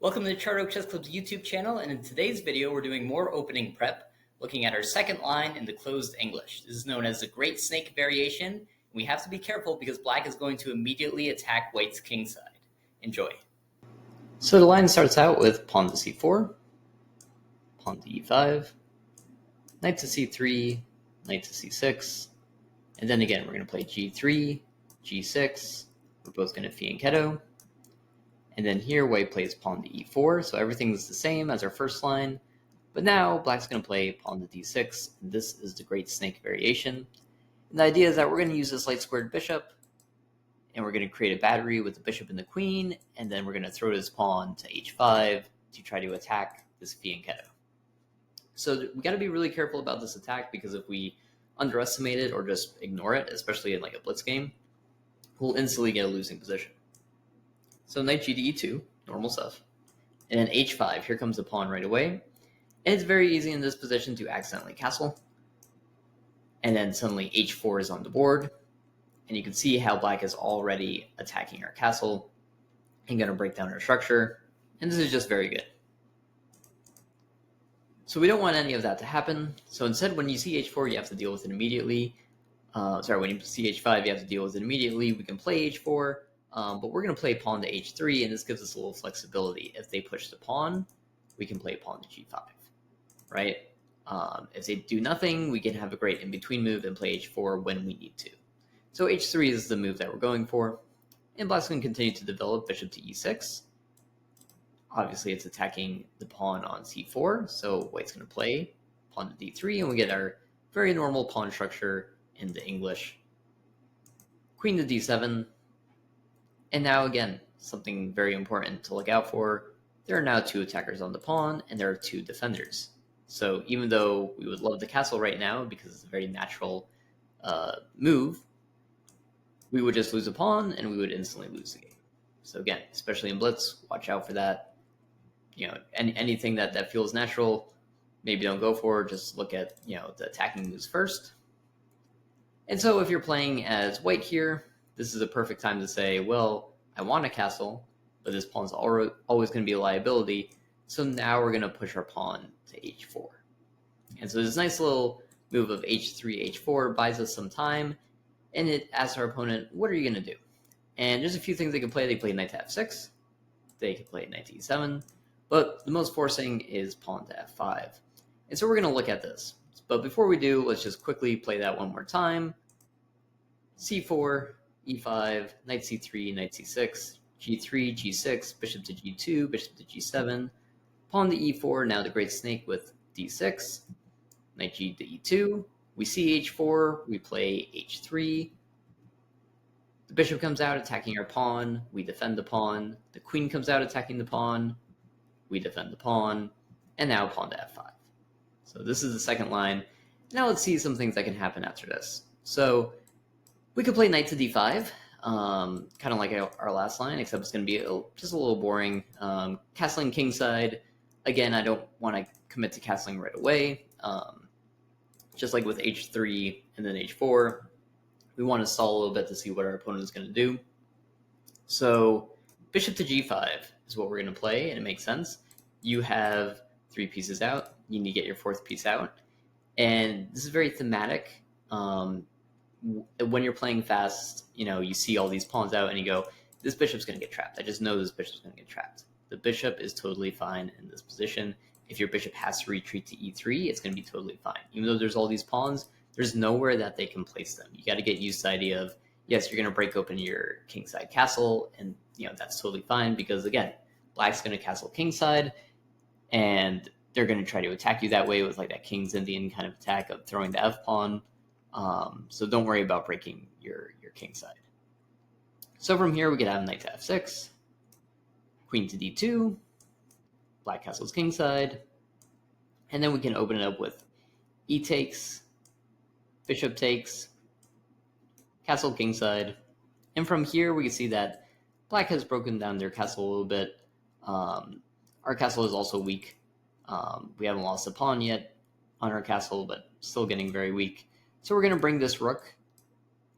Welcome to the Charteroak Chess Club's YouTube channel, and in today's video we're doing more opening prep, looking at our second line in the closed English. This is known as the Great Snake Variation. We have to be careful because black is going to immediately attack white's king side. Enjoy. So the line starts out with pawn to c4, pawn to e5, knight to c3, knight to c6, and then again we're going to play g3, g6, we're both going to fianchetto. And then here, white plays pawn to e4, so everything's the same as our first line. But now, black's going to play pawn to d6, and this is the Great Snake Variation. And the idea is that we're going to use this light-squared bishop, and we're going to create a battery with the bishop and the queen, and then we're going to throw this pawn to h5 to try to attack this fianchetto. So we got to be really careful about this attack, because if we underestimate it or just ignore it, especially in like a blitz game, we'll instantly get a losing position. So knight g to e2, normal stuff. And then h5, here comes the pawn right away. And it's very easy in this position to accidentally castle. And then suddenly h4 is on the board. And you can see how black is already attacking our castle and going to break down our structure. And this is just very good. So we don't want any of that to happen. So instead, when you see h4, you have to deal with it immediately. When you see h5, you have to deal with it immediately. We can play h4. But we're going to play pawn to h3, and this gives us a little flexibility. If they push the pawn, we can play pawn to g5, right? If they do nothing, we can have a great in-between move and play h4 when we need to. So h3 is the move that we're going for. And black's going to continue to develop bishop to e6. Obviously, it's attacking the pawn on c4, so white's going to play pawn to d3, and we get our very normal pawn structure in the English. Queen to d7. And now, again, something very important to look out for. There are now two attackers on the pawn, and there are two defenders. So even though we would love the castle right now, because it's a very natural move, we would just lose a pawn, and we would instantly lose the game. So again, especially in blitz, watch out for that. You know, anything that feels natural, maybe don't go for. Just look at, the attacking moves first. And so if you're playing as white here, this is a perfect time to say, well, I want a castle, but this pawn's always going to be a liability. So now we're going to push our pawn to h4. And so this nice little move of h3, h4 buys us some time. And it asks our opponent, what are you going to do? And there's a few things they can play. They play knight to f6. They can play knight to e7. But the most forcing is pawn to f5. And so we're going to look at this. But before we do, let's just quickly play that one more time. c4. e5, knight c3, knight c6, g3, g6, bishop to g2, bishop to g7, pawn to e4, now the great snake with d6, knight g to e2, we see h4, we play h3, the bishop comes out attacking our pawn, we defend the pawn, the queen comes out attacking the pawn, we defend the pawn, and now pawn to f5. So this is the second line. Now let's see some things that can happen after this. So we could play knight to d5, kind of like our last line, except it's going to be just a little boring. Castling kingside, again, I don't want to commit to castling right away. Just like with h3 and then h4, we want to stall a little bit to see what our opponent is going to do. So bishop to g5 is what we're going to play, and it makes sense. You have 3 pieces out. You need to get your 4th piece out. And this is very thematic. When you're playing fast, you see all these pawns out and you go, this bishop's going to get trapped. I just know this bishop's going to get trapped. The bishop is totally fine in this position. If your bishop has to retreat to e3, it's going to be totally fine. Even though there's all these pawns, there's nowhere that they can place them. You got to get used to the idea of, yes, you're going to break open your kingside castle, and that's totally fine because, again, black's going to castle kingside, and they're going to try to attack you that way with like that King's Indian kind of attack of throwing the f-pawn. So don't worry about breaking your king side. So from here, we could have knight to f6, queen to d2, black castles king side, and then we can open it up with e takes, bishop takes, castle king side. And from here, we can see that black has broken down their castle a little bit. Our castle is also weak. We haven't lost a pawn yet on our castle, but still getting very weak. So we're going to bring this rook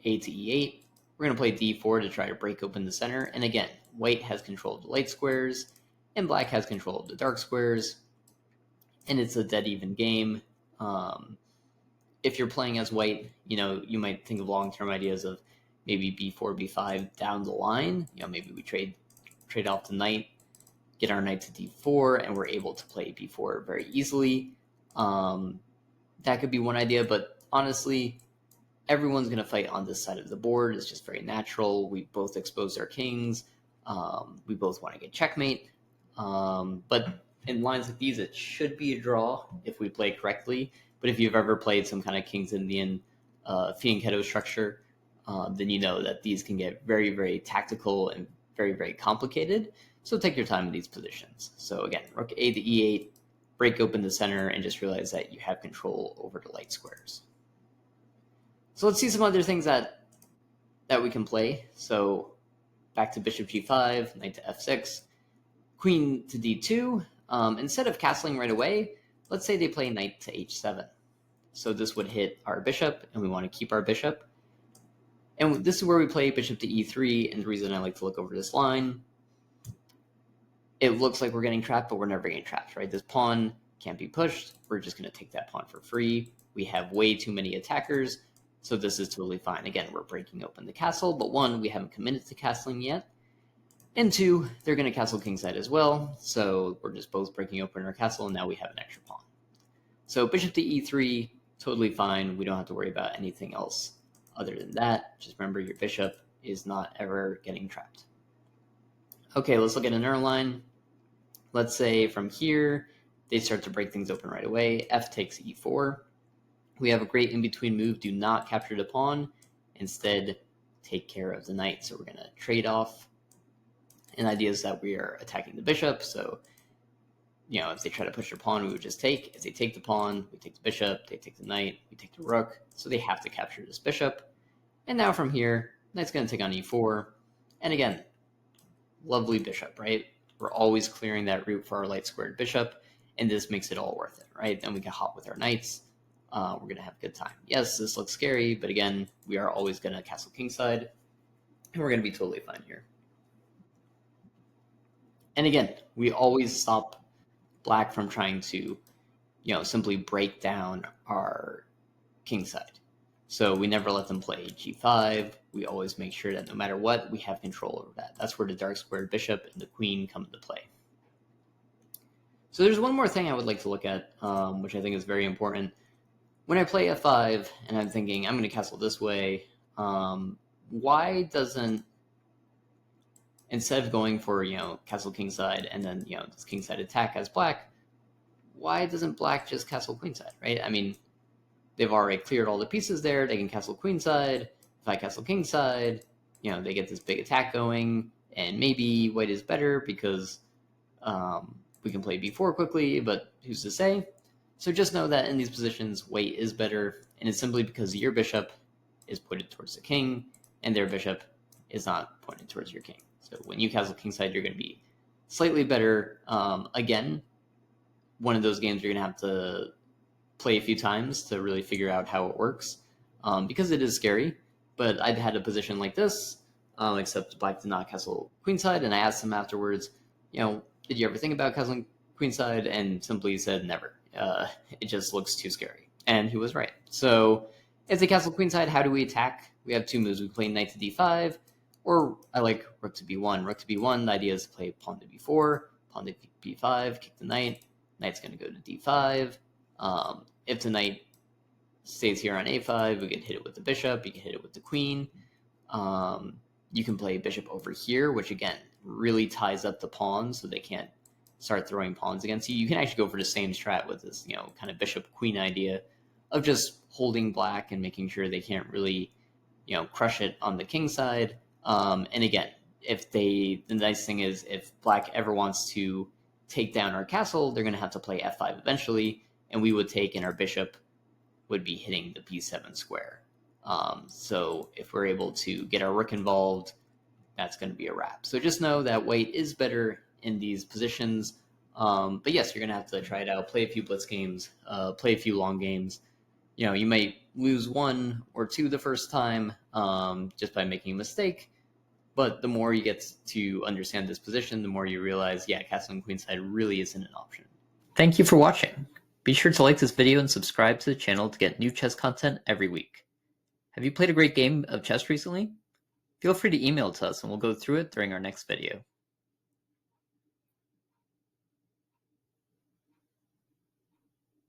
a to e8. We're going to play d4 to try to break open the center. And again, white has control of the light squares. and black has control of the dark squares, and it's a dead even game. If you're playing as white, you might think of long-term ideas of maybe b4, b5 down the line. Maybe we trade off the knight, get our knight to d4, and we're able to play b4 very easily. That could be one idea, but honestly, everyone's going to fight on this side of the board. It's just very natural. We both exposed our kings. We both want to get checkmate. But in lines like these, it should be a draw if we play correctly. But if you've ever played some kind of King's Indian fianchetto structure, then you know that these can get very, very tactical and very, very complicated. So take your time in these positions. So again, rook a to e8, break open the center, and just realize that you have control over the light squares. So let's see some other things that we can play. So back to bishop g5, knight to f6, queen to d2. Instead of castling right away, let's say they play knight to h7. So this would hit our bishop, and we want to keep our bishop. And this is where we play bishop to e3, and the reason I like to look over this line, it looks like we're getting trapped, but we're never getting trapped, right? This pawn can't be pushed. We're just going to take that pawn for free. We have way too many attackers, so this is totally fine. Again, we're breaking open the castle, but one, we haven't committed to castling yet. And two, they're going to castle kingside as well, so we're just both breaking open our castle, and now we have an extra pawn. So bishop to e3, totally fine. We don't have to worry about anything else other than that. Just remember, your bishop is not ever getting trapped. Okay, let's look at another line. Let's say from here, they start to break things open right away. F takes e4. We have a great in-between move. Do not capture the pawn. Instead, take care of the knight. So we're going to trade off. And the idea is that we are attacking the bishop. So, if they try to push their pawn, we would just take. If they take the pawn, we take the bishop. They take the knight. We take the rook. So they have to capture this bishop. And now from here, knight's going to take on e4. And again, lovely bishop, right? We're always clearing that route for our light squared bishop. And this makes it all worth it, right? Then we can hop with our knights. We're going to have a good time. Yes, this looks scary, but again, we are always going to castle kingside. And we're going to be totally fine here. And again, we always stop black from trying to, simply break down our kingside. So we never let them play g5. We always make sure that no matter what, we have control over that. That's where the dark squared bishop and the queen come into play. So there's one more thing I would like to look at, which I think is very important. When I play f5 and I'm thinking I'm going to castle this way, why doesn't, instead of going for, castle kingside and then, this kingside attack as black, why doesn't black just castle queenside, right? I mean, they've already cleared all the pieces there. They can castle queenside. If I castle kingside, they get this big attack going, and maybe white is better because we can play b4 quickly, but who's to say? So just know that in these positions, white is better, and it's simply because your bishop is pointed towards the king, and their bishop is not pointed towards your king. So when you castle kingside, you're going to be slightly better. Again, one of those games you're going to have to play a few times to really figure out how it works, because it is scary. But I've had a position like this, except black did not castle queenside, and I asked him afterwards, did you ever think about castling queenside? And simply said never. It just looks too scary. And he was right. So if they castle queenside, how do we attack? We have two moves. We play knight to d5, or I like rook to b1. Rook to b1, the idea is to play pawn to b4, pawn to b5, kick the knight. Knight's going to go to d5. If the knight stays here on a5, we can hit it with the bishop. You can hit it with the queen. You can play bishop over here, which again really ties up the pawns so they can't start throwing pawns against you. You can actually go for the same strat with this, kind of bishop queen idea of just holding black and making sure they can't really, crush it on the king side. And again, the nice thing is if black ever wants to take down our castle, they're going to have to play f5 eventually, and we would take, and our bishop would be hitting the b7 square. So if we're able to get our rook involved, that's going to be a wrap. So just know that white is better in these positions. But yes, you're going to have to try it out, play a few blitz games, play a few long games. You might lose one or two the first time just by making a mistake. But the more you get to understand this position, the more you realize, yeah, castling queenside really isn't an option. Thank you for watching. Be sure to like this video and subscribe to the channel to get new chess content every week. Have you played a great game of chess recently? Feel free to email it to us and we'll go through it during our next video.